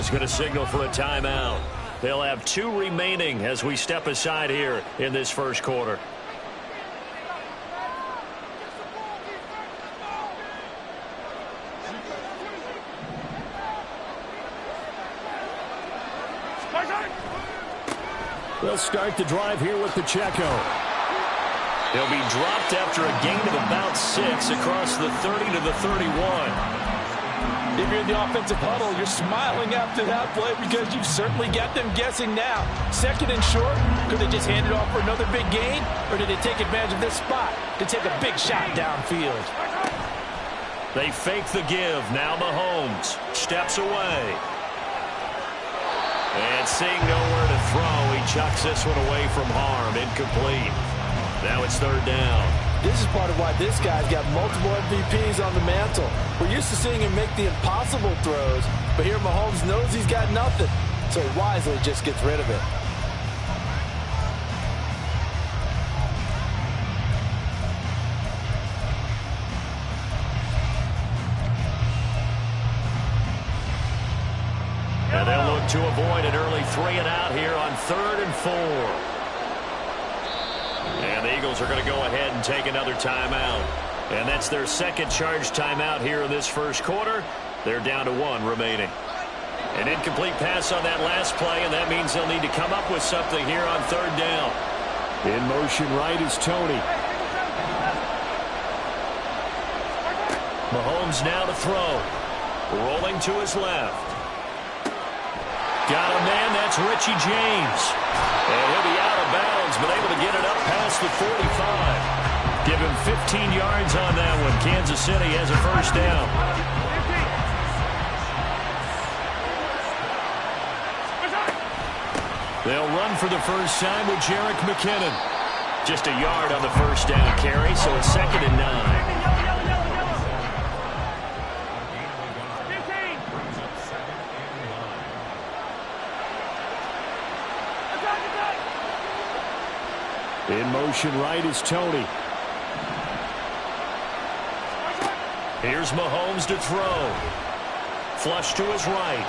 is going to signal for a timeout. They'll have 2 remaining as we step aside here in this first quarter. They'll start the drive here with Pacheco. He'll be dropped after a gain of about 6 across the 30 to the 31. If you're in the offensive huddle, you're smiling after that play because you've certainly got them guessing now. 2nd and short, could they just hand it off for another big gain? Or did they take advantage of this spot to take a big shot downfield? They fake the give. Now Mahomes steps away. And seeing nowhere to throw, he chucks this one away from harm. Incomplete. Now it's 3rd down. This is part of why this guy's got multiple MVPs on the mantle. We're used to seeing him make the impossible throws, but here Mahomes knows he's got nothing, so he wisely just gets rid of it. And they'll look to avoid an early 3 and out here on 3rd and 4. And the Eagles are going to go ahead and take another timeout. And that's their 2nd charge timeout here in this first quarter. They're down to 1 remaining. An incomplete pass on that last play, and that means they'll need to come up with something here on 3rd down. In motion right is Tourny. Mahomes now to throw. Rolling to his left. Got a man, that's Richie James. And he'll be out of bounds, but able to get it up past the 45. Give him 15 yards on that one. Kansas City has a first down. They'll run for the first time with Jerick McKinnon. Just a yard on the first down carry, so it's 2nd and 9. In motion right is Tourny. Here's Mahomes to throw. Flush to his right.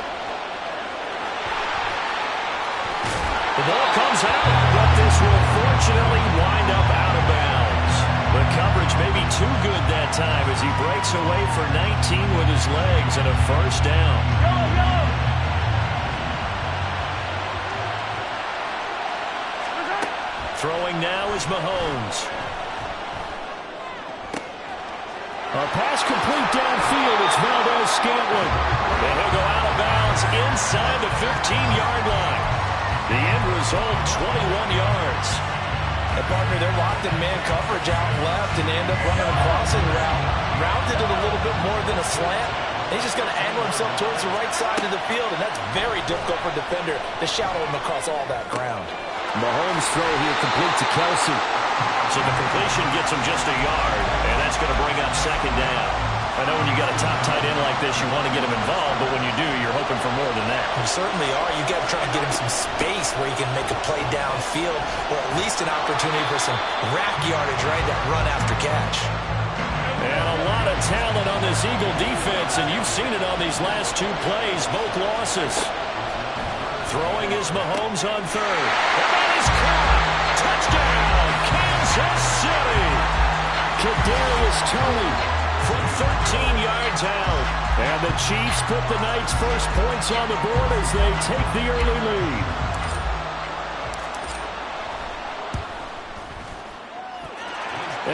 The ball comes out, but this will fortunately wind up out of bounds. The coverage may be too good that time as he breaks away for 19 with his legs and a first down. Throwing now is Mahomes. A pass complete downfield. It's Valdez-Scantling. And he'll go out of bounds inside the 15-yard line. The end result, 21 yards. And partner, they're locked in man coverage out left, and they end up running a crossing route. Rounded it a little bit more than a slant. He's just going to angle himself towards the right side of the field, and that's very difficult for a defender to shadow him across all that ground. Mahomes throw here complete to Kelsey. So the completion gets him just a yard, and that's going to bring up 2nd down. I know when you got a top tight end like this, you want to get him involved, but when you do, you're hoping for more than that. You certainly are. You got to try to get him some space where he can make a play downfield, or at least an opportunity for some rack yardage, right? That run after catch. And a lot of talent on this Eagle defense, and you've seen it on these last 2 plays, both losses. Throwing is Mahomes on 3rd. And that is caught. Touchdown, Kansas City. Kadarius Tourny from 13 yards out. And the Chiefs put the night's first points on the board as they take the early lead.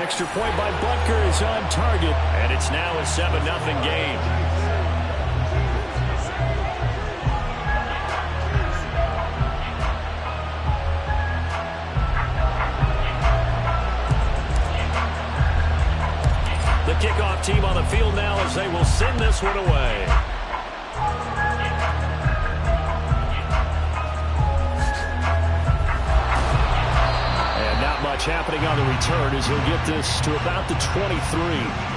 Extra point by Butker is on target. And it's now a 7-0 game. The kickoff team on the field now as they will send this one away. And not much happening on the return as he'll get this to about the 23.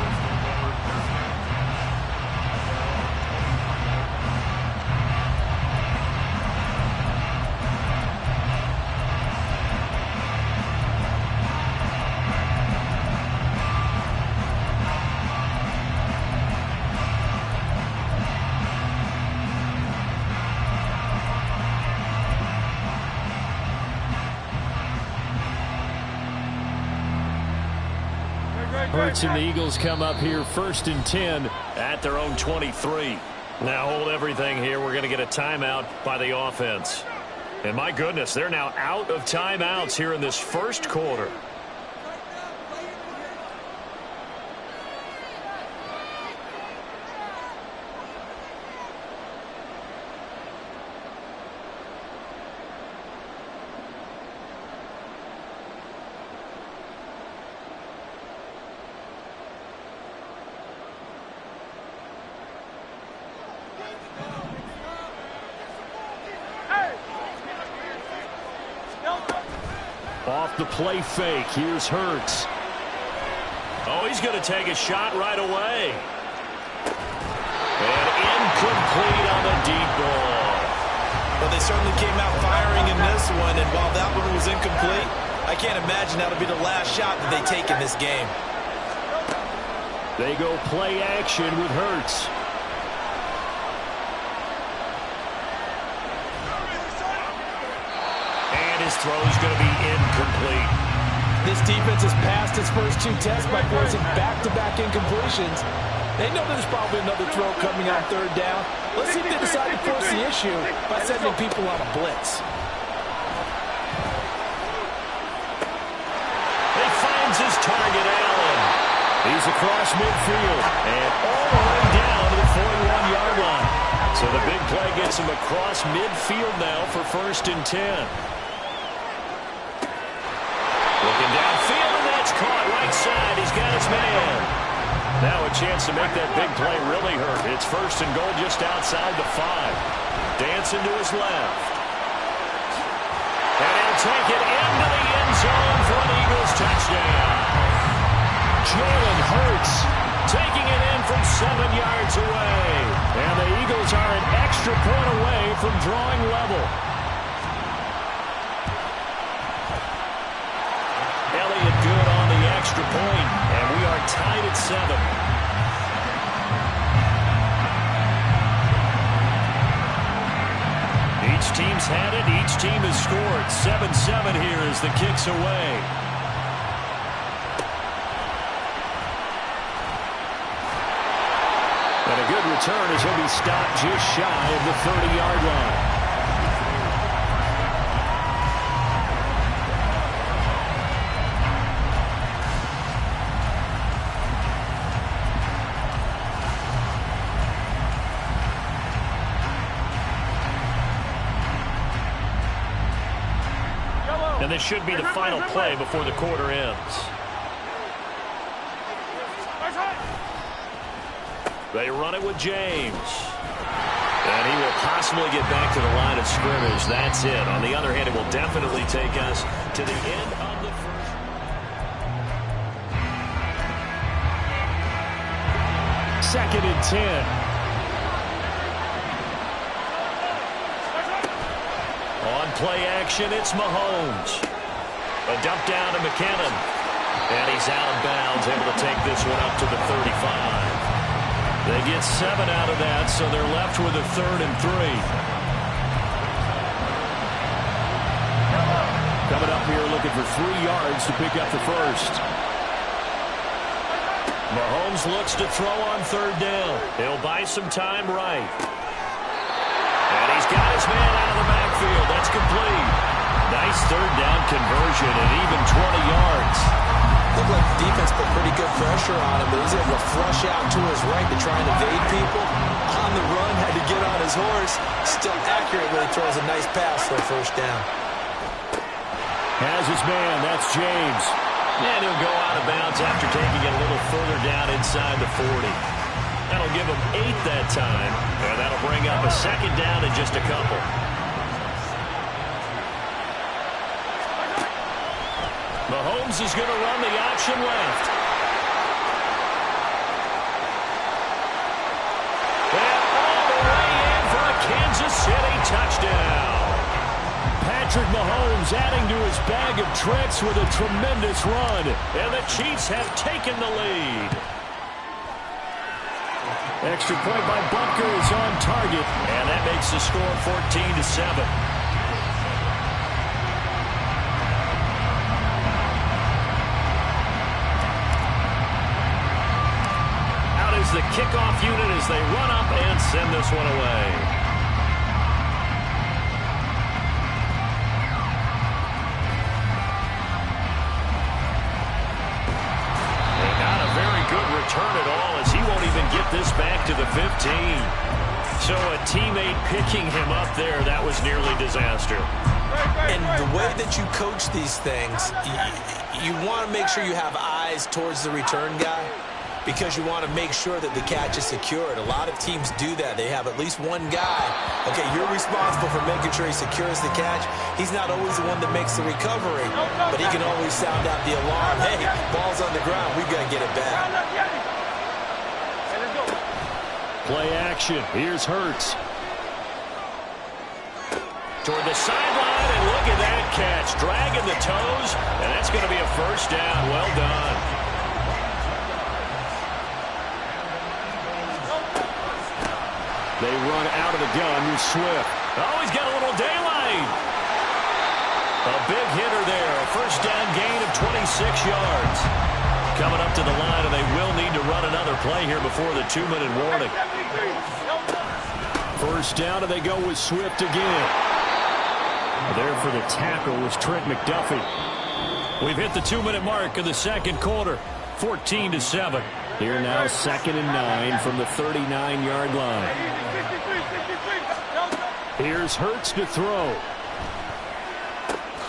Hurts and the Eagles come up here 1st and 10 at their own 23. Now hold everything here. We're going to get a timeout by the offense. And my goodness, they're now out of timeouts here in this first quarter. Off the play fake. Here's Hurts. Oh, he's going to take a shot right away. And incomplete on the deep ball. Well, they certainly came out firing in this one, and while that one was incomplete, I can't imagine that'll be the last shot that they take in this game. They go play action with Hurts. His throw is going to be incomplete. This defense has passed its first 2 tests by forcing back-to-back incompletions. They know there's probably another throw coming on 3rd down. Let's see if they decide to force the issue by sending people on a blitz. He finds his target, Allen. He's across midfield and all the way down to the 41-yard line. So the big play gets him across midfield now for 1st and 10. Looking downfield, and that's caught right side. He's got his man. Now a chance to make that big play really hurt. It's 1st and goal just outside the 5. Dancing to his left. And he'll take it into the end zone for an Eagles touchdown. Jalen Hurts taking it in from 7 yards away. And the Eagles are an extra point away from drawing level. Elliott good on the extra point, and we are tied at 7. Each team's had it. Each team has scored. 7-7 here as the kick's away. And a good return as he'll be stopped just shy of the 30-yard line. And this should be the final play before the quarter ends. They run it with James. And he will possibly get back to the line of scrimmage. That's it. On the other hand, it will definitely take us to the end of the first. 2nd and 10. On play action, it's Mahomes. A dump down to McKinnon. And he's out of bounds, able to take this one up to the 35. They get 7 out of that, so they're left with a 3rd and 3. Coming up here looking for 3 yards to pick up the first. Mahomes looks to throw on 3rd down. He'll buy some time right. And he's got his man out of the backfield. That's complete. Nice 3rd down conversion and even 20 yards. Looked like the defense put pretty good pressure on him, but he's able to flush out to his right to try and evade people. On the run, had to get on his horse. Still accurately throws a nice pass for a 1st down. Has his man. That's James. And he'll go out of bounds after taking it a little further down inside the 40. That'll give him 8 that time, and that'll bring up a 2nd down in just a couple. Mahomes is going to run the option left. And all the way in for a Kansas City touchdown. Patrick Mahomes adding to his bag of tricks with a tremendous run. And the Chiefs have taken the lead. Extra point by Butker is on target. And that makes the score 14-7. the kickoff unit as they run up and send this one away. Return at all as he won't even get this back to the 15. So a teammate picking him up there, that was nearly disaster. And the way that you coach these things, you want to make sure you have eyes towards the return guy because you want to make sure that the catch is secured. A lot of teams do that. They have at least one guy. Okay, you're responsible for making sure he secures the catch. He's not always the one that makes the recovery, but he can always sound out the alarm. Hey, ball's on the ground. We've got to get it back. Play action. Here's Hurts. Toward the sideline, and look at that catch. Dragging the toes, and that's going to be a first down. Well done. They run out of the gun with Swift. Oh, he's got a little daylight. A big hitter there. A first down gain of 26 yards. Coming up to the line, and they will need to run another play here before the 2-minute warning. First down, and they go with Swift again. There for the tackle was Trent McDuffie. We've hit the 2-minute mark in the second quarter. 14-7. Here now, 2nd and 9 from the 39-yard line. Here's Hurts to throw.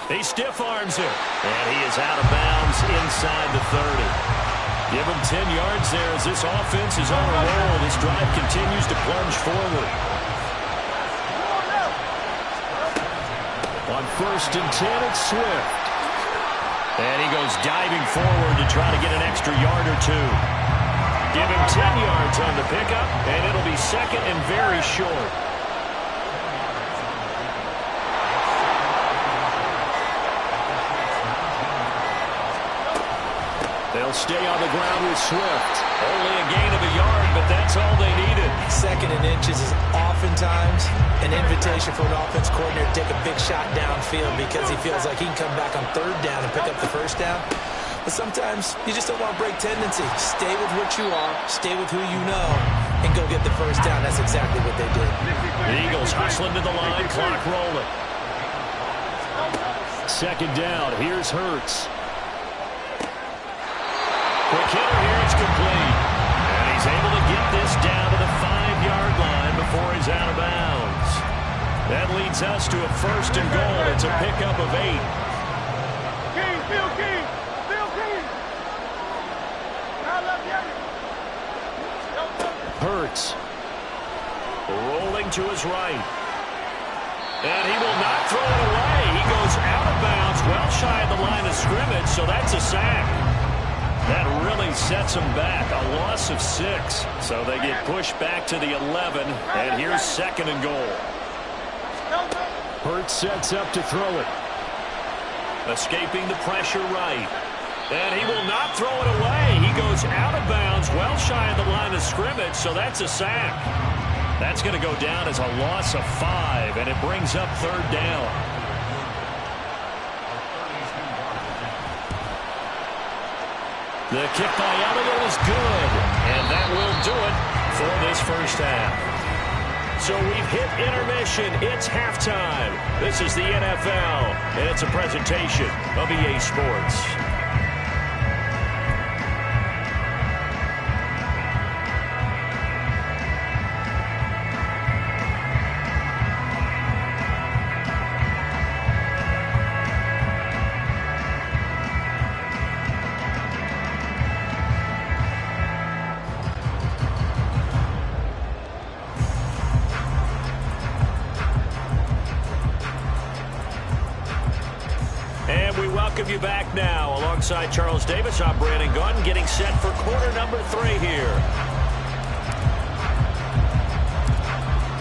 He stiff arms him, and he is out of bounds inside the 30. Give him 10 yards there as this offense is on a roll. This drive continues to plunge forward. On 1st and 10, it's Swift. And he goes diving forward to try to get an extra yard or two. Give him 10 yards on the pickup, and it'll be 2nd and very short. They'll stay on the ground with Swift. Only a gain of a yard, but that's all they needed. 2nd and inches is oftentimes an invitation for an offense coordinator to take a big shot downfield because he feels like he can come back on 3rd down and pick up the first down. But sometimes you just don't want to break tendency. Stay with what you are, stay with who you know, and go get the first down. That's exactly what they did. The Eagles hustling to the line, clock rolling. 2nd down, here's Hurts. Quick hitter here, it's complete. And he's able to get this down to the 5-yard line before he's out of bounds. That leads us to a 1st and goal. It's a pickup of 8. Hurts. Rolling to his right. And he will not throw it away. He goes out of bounds, well shy of the line of scrimmage, so that's a sack. That really sets them back. A loss of 6. So they get pushed back to the 11. And here's 2nd and goal. Hurts sets up to throw it. Escaping the pressure right. And he will not throw it away. He goes out of bounds, well shy of the line of scrimmage, so that's a sack. That's going to go down as a loss of 5, and it brings up 3rd down. The kick by Elliott is good, and that will do it for this first half. So we've hit intermission. It's halftime. This is the NFL, and it's a presentation of EA Sports. You back now alongside Charles Davis. I'm Brandon Gaudin getting set for quarter number 3 here.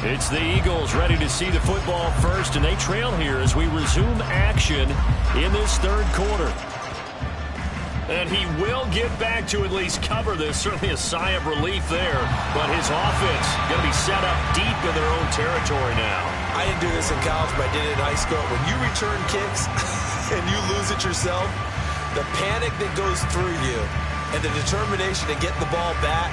It's the Eagles ready to see the football first, and they trail here as we resume action in this 3rd quarter. And he will get back to at least cover this. Certainly a sigh of relief there, but his offense going to be set up deep in their own territory now. I didn't do this in college, but I did it in high school. When you return kicks and you lose it yourself, the panic that goes through you and the determination to get the ball back,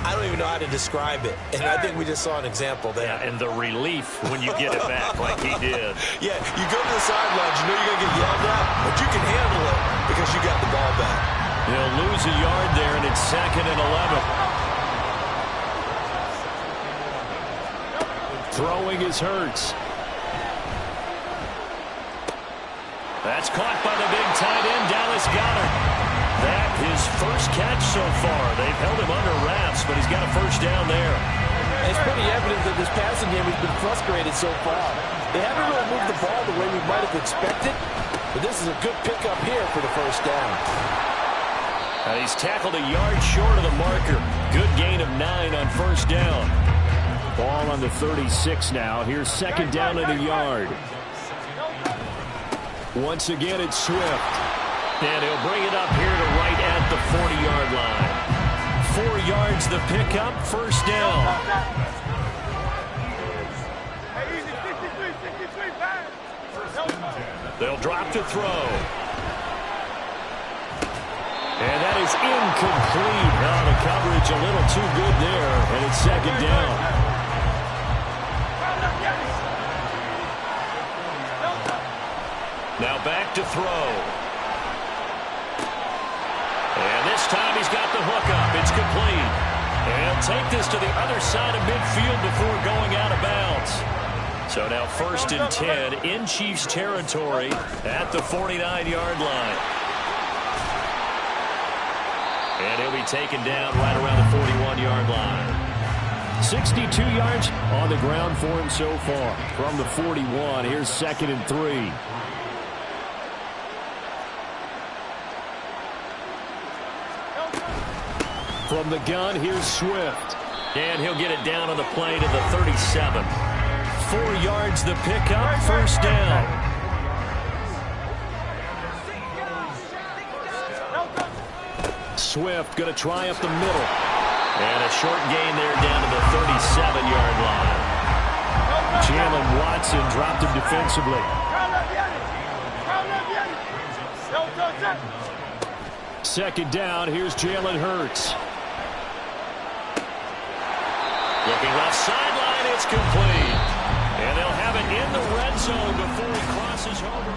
I don't even know how to describe it. And I think we just saw an example there. Yeah, and the relief when you get it back like he did. Yeah, you go to the sidelines, you know you're going to get yelled at, but you can handle it because you got the ball back. He'll lose a yard there, and it's 2nd and 11. Throwing is Hurts. That's caught by the big tight end, Dallas Goedert. That his first catch so far. They've held him under wraps, but he's got a first down there. It's pretty evident that this passing game has been frustrated so far. They haven't really moved the ball the way we might have expected, but this is a good pickup here for the first down. And he's tackled a yard short of the marker. Good gain of 9 on first down. Ball on the 36 now. Here's 2nd down and a yard. Once again, it's Swift. And he'll bring it up here to right at the 40-yard line. 4 yards the pickup, first down. They'll drop to throw. And that is incomplete. Oh, the coverage a little too good there, and it's 2nd down. Now back to throw. And this time he's got the hook up. It's complete. And he'll take this to the other side of midfield before going out of bounds. So now 1st and 10 in Chiefs territory at the 49-yard line. And he'll be taken down right around the 41-yard line. 62 yards on the ground for him so far. From the 41, here's 2nd and 3. From the gun, here's Swift. And he'll get it down on the play to the 37. 4 yards the pickup, first down. Swift going to try up the middle. And a short gain there down to the 37-yard line. Jalen Watson dropped him defensively. 2nd down, here's Jalen Hurts. Looking left sideline, it's complete. And they'll have it in the red zone before he crosses over.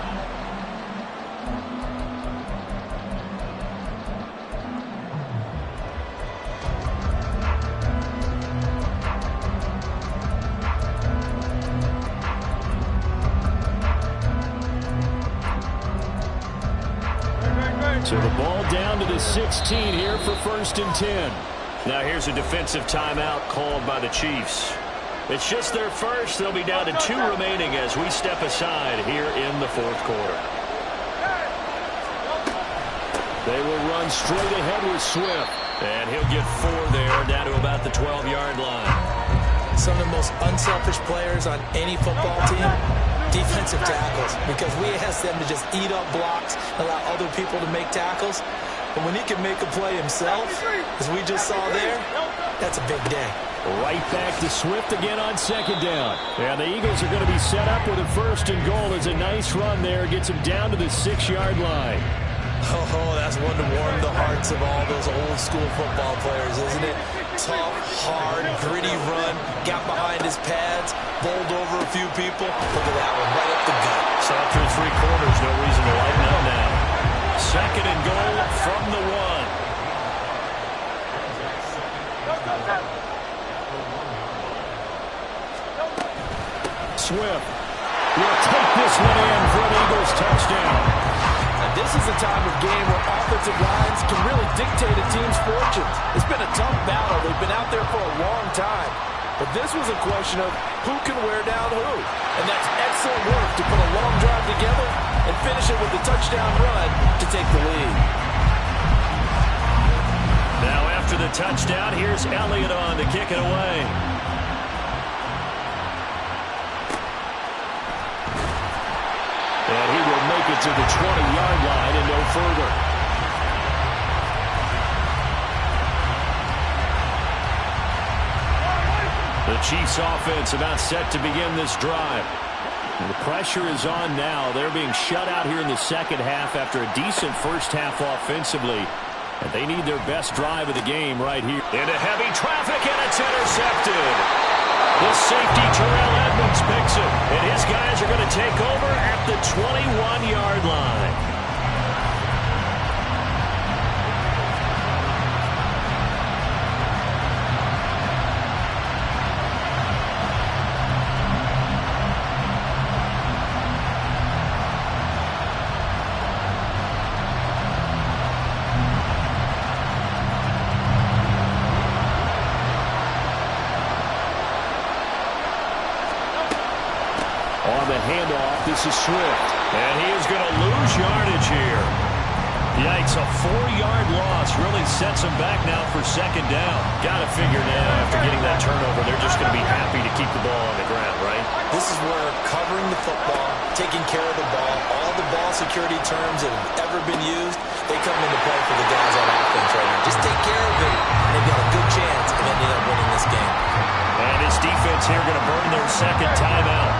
So the ball down to the 16 here for 1st and 10. Now here's a defensive timeout called by the Chiefs. It's just their first. They'll be down to 2 remaining as we step aside here in the 4th quarter. They will run straight ahead with Swift. And he'll get 4 there, down to about the 12-yard line. Some of the most unselfish players on any football team, defensive tackles, because we ask them to just eat up blocks, allow other people to make tackles. But when he can make a play himself, as we just saw there, that's a big day. Right back to Swift again on 2nd down. Yeah, the Eagles are going to be set up with a 1st and goal. As a nice run there, gets him down to the 6-yard line. Oh, that's one to warm the hearts of all those old school football players, isn't it? Tough, hard, gritty run, got behind his pads, bowled over a few people. Look at that one, right up the gut. So through 3 quarters, no reason to lighten up now. 2nd and goal from the 1. Swift will take this one in for an Eagles touchdown. And this is a time of game where offensive lines can really dictate a team's fortunes. It's been a tough battle. They've been out there for a long time. But this was a question of who can wear down who. And that's excellent work to put a long drive together and finish it with a touchdown run to take the lead. Now after the touchdown, here's Elliott on to kick it away. And he will make it to the 20-yard line and no further. The Chiefs offense about set to begin this drive. And the pressure is on now. They're being shut out here in the second half after a decent first half offensively. And they need their best drive of the game right here. Into heavy traffic, and it's intercepted. The safety, Terrell Edmonds, picks it. And his guys are going to take over at the 21-yard line. On the handoff, this is Swift. And he is going to lose yardage here. Yikes, a 4-yard loss really sets him back now for second down. Got to figure now, after getting that turnover, they're just going to be happy to keep the ball on the ground, right? This is where covering the football, taking care of the ball, all the ball security terms that have ever been used, they come into play for the guys on offense right now. Just take care of it. They've got a good chance of ending up winning this game. And his defense here going to burn their second timeout.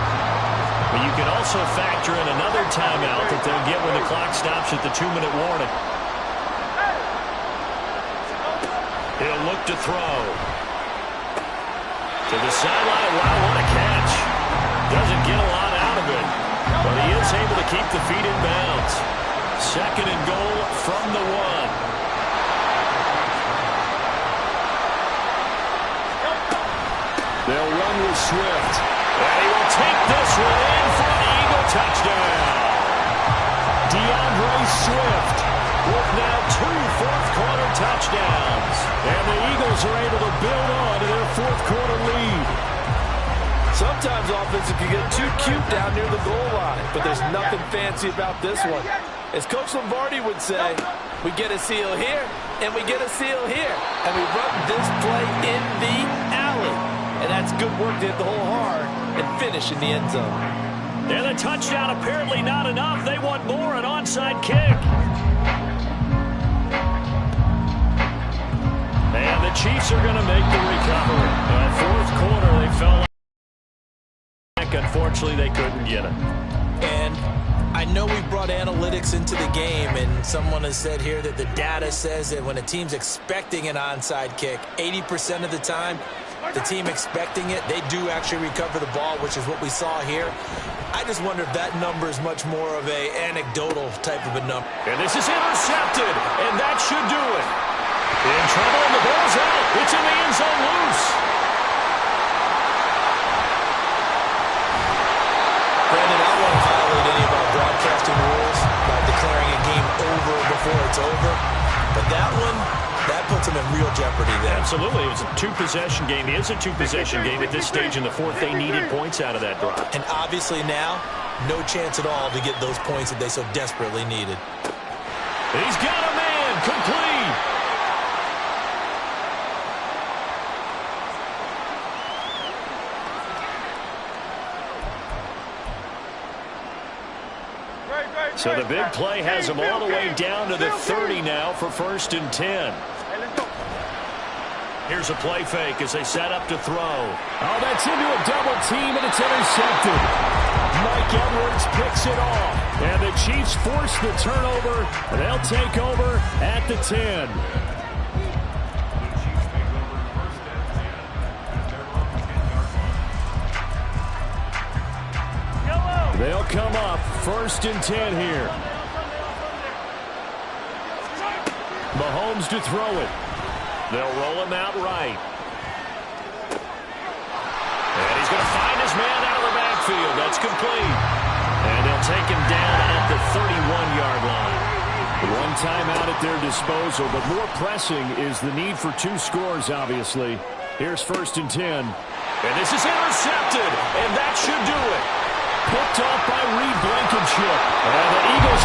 But you can also factor in another timeout that they'll get when the clock stops at the 2-minute warning. He'll look to throw. To the sideline. Wow, what a catch. Doesn't get a lot out of it. But he is able to keep the feet in bounds. Second and goal from the 1. They'll run with Swift. And he will take this one in for an Eagle touchdown. DeAndre Swift with now 2 fourth-quarter touchdowns. And the Eagles are able to build on to their fourth-quarter lead. Sometimes offenses can get too cute down near the goal line, but there's nothing fancy about this one. As Coach Lombardi would say, we get a seal here, and we get a seal here. And we run this play in the alley. And that's good work to hit the hole hard and finish in the end zone. And the touchdown apparently not enough. They want more, an onside kick. And the Chiefs are going to make the recovery. Fourth quarter, they fell back. Unfortunately, they couldn't get it. And I know we brought analytics into the game, and someone has said here that the data says that when a team's expecting an onside kick, 80% of the time, the team expecting it, they do actually recover the ball, which is what we saw here. I just wonder if that number is much more of a anecdotal type of a number. And this is intercepted, and that should do it. In trouble, and the ball's out. It's in the end zone loose. Brandon, I don't want to violate any of our broadcasting rules by declaring a game over before it's over, but that one, that puts them in real jeopardy there. Absolutely. It was a 2-possession game. It is a 2-possession game at this stage in the fourth. They needed points out of that drive. And obviously now, no chance at all to get those points that they so desperately needed. He's got a man. Complete. So the big play has them all the way down to the 30 now for 1st and 10. Here's a play fake as they set up to throw. Oh, that's into a double team, and it's intercepted. Mike Edwards picks it off. And the Chiefs force the turnover, and they'll take over at the 10. They'll come up 1st and 10 here. Mahomes to throw it. They'll roll him out right. And he's going to find his man out of the backfield. That's complete. And they'll take him down at the 31-yard line. One timeout at their disposal, but more pressing is the need for 2 scores, obviously. Here's 1st and 10. And this is intercepted, and that should do it. Picked off by Reed Blankenship. And the Eagles